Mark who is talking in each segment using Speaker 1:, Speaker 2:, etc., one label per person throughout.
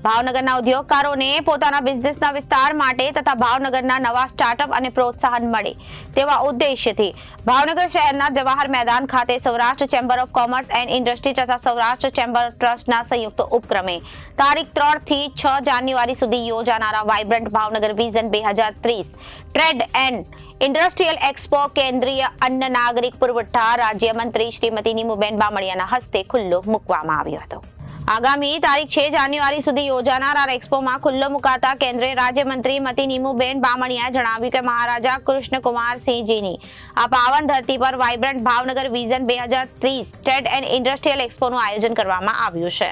Speaker 1: ભાવનગરના ઉદ્યોગકારોને પોતાના બિઝનેસના વિસ્તાર માટે તથા ભાવનગરના નવા સ્ટાર્ટઅપ અને પ્રોત્સાહન મળે તેવા ઉદ્દેશ્યથી ભાવનગર શહેરના જવાહર મેદાન ખાતે Saurashtra chamber of commerce and industry તથા સૌરાષ્ટ્ર ચેમ્બર ટ્રસ્ટના સંયુક્ત ઉપક્રમે તારીખ 3 થી 6 જાન્યુઆરી સુધી યોજાનારા vibrant Bhavnagar vision 2030 trade and industrial expo કેન્દ્રીય અન્ન નાગરિક પુરવઠા રાજ્યમંત્રી શ્રીમતી નીમુબેન બામણિયાના હસ્તે ખુલ્લો મૂકવામાં આવ્યો હતો। આગામી તારીખ 6 જાન્યુઆરી સુધી યોજાનાર આ એક્સપોમાં ખુલ્લો મુકાતા કેન્દ્રીય રાજ્યમંત્રી મતી નીમુબેન બામણિયાએ જણાવ્યું કે મહારાજા કૃષ્ણકુમારસિંહજીની આ પાવન ધરતી પર vibrant Bhavnagar vision 2030 trade and industrial એક્સપોનું આયોજન કરવામાં આવ્યું છે।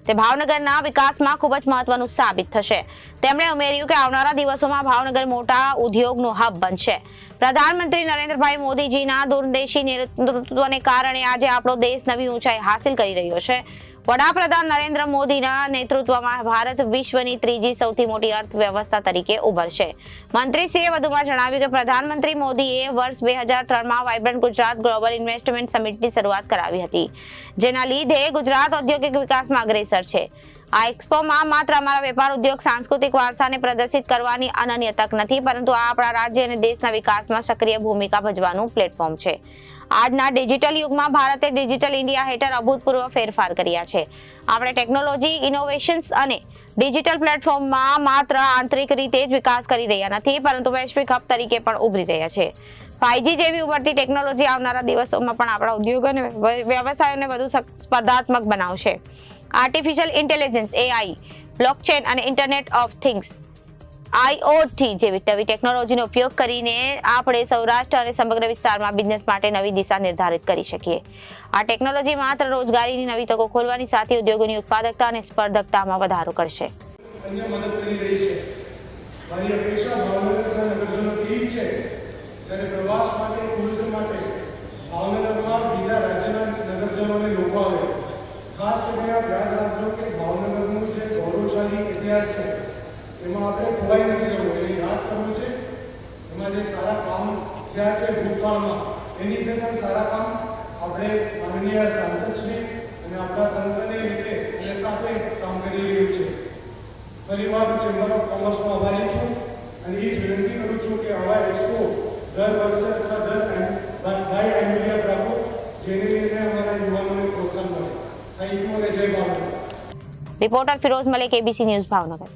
Speaker 1: તે ભાવનગરના વિકાસમાં ખૂબ જ મહત્વનું સાબિત થશે। તેમણે ઉમેર્યું કે આવનારા દિવસોમાં ભાવનગર મોટા ઉદ્યોગનું હબ બનશે। પ્રધાનમંત્રી નરેન્દ્રભાઈ મોદીજીના દૂરંદેશી નેતૃત્વને કારણે આજે આપણો દેશ નવી ઊંચાઈ હાંસિલ કરી રહ્યો છે। વડાપ્રધાન નરેન્દ્ર મોદીના નેતૃત્વમાં ભારત વિશ્વની ત્રીજી સૌથી મોટી અર્થવ્યવસ્થા તરીકે ઉભરશે। મંત્રીશ્રીએ વધુમાં જણાવ્યું કે પ્રધાનમંત્રી મોદીએ વર્ષ 2003માં વાઇબ્રન્ટ ગુજરાત ગ્લોબલ ઇન્વેસ્ટમેન્ટ સમિટની શરૂઆત કરાવી હતી, જેના લીધે ગુજરાત ઔદ્યોગિક વિકાસમાં અગ્રેસર છે। આ એક્સપોમાં માત્ર અમારા વેપાર ઉદ્યોગ સાંસ્કૃતિક વારસાને પ્રદર્શિત કરવાની અનન્ય તક નથી, પરંતુ આ આપણા રાજ્ય અને દેશના વિકાસમાં સક્રિય ભૂમિકા ભજવવાનું પ્લેટફોર્મ છે। આજના ડિજિટલ યુગમાં ભારતે ડિજિટલ ઇન્ડિયા હેઠળ અભૂતપૂર્વ ફેરફાર કર્યા છે। આપણે ટેકનોલોજી, ઇનોવેશન્સ અને ડિજિટલ પ્લેટફોર્મમાં માત્ર આંતરિક રીતે જ વિકાસ કરી રહ્યા નથી, પરંતુ વૈશ્વિક હબ તરીકે પણ ઉભરી રહ્યા છે। 5G જેવી ઉભરતી ટેકનોલોજી આવનારા દિવસોમાં પણ આપણા ઉદ્યોગો અને વ્યવસાયોને વધુ સ્પર્ધાત્મક બનાવશે। આર્ટિફિશિયલ ઇન્ટેલિજન્સ AI, બ્લોકચેન અને ઇન્ટરનેટ ઓફ થિંગ્સ IoT જેવી નવી ટેકનોલોજીનો ઉપયોગ કરીને આપણે સૌરાષ્ટ્ર અને સમગ્ર વિસ્તારમાં બિઝનેસ માટે નવી દિશા નિર્ધારિત કરી શકીએ। આ ટેકનોલોજી માત્ર રોજગારીની નવી તકો ખોલવાની સાથે ઉદ્યોગોની ઉત્પાદકતા અને સ્પર્ધકતામાં વધારો કરશે।
Speaker 2: અન્ય મદદ કરી રહી છે। મારી અપેક્ષા ભાવનગરના નગરજનોથી જ છે, જ્યારે પ્રવાસ માટે, ટુરિઝમ માટે ભાવનગરમાં બીજા રાજ્યના નગરજનો અને લોકો આવે, ખાસ કરીને યાદ રાખજો કે ભાવનગરનું જે ગૌરવશાળી ઇતિહાસ છે એમાં આપણે ખોવાઈ નથી જવું, એને યાદ કરવું છે। એમાં જે સારા કામ થયા છે ભૂતકાળમાં, એની રીતે પણ સારા કામ આપણે માનનીય સાંસદશ્રી અને આપણા તંત્રની રીતે અને સાથે કામ કરી રહ્યું છે। ફરીવાર ચેમ્બર ઓફ કોમર્સનો આભારી છું અને એ જ વિનંતી કરું છું કે આવા એક્સપો દર વર્ષે અથવા દર બાય એન્યુઅલ રાખો, જેને લઈને અમારા યુવાનોને પ્રોત્સાહન મળે। થેન્ક યુ અને જય Bhavnagar.
Speaker 1: Reporter Firoz Malik, ABC news Bhavnagar.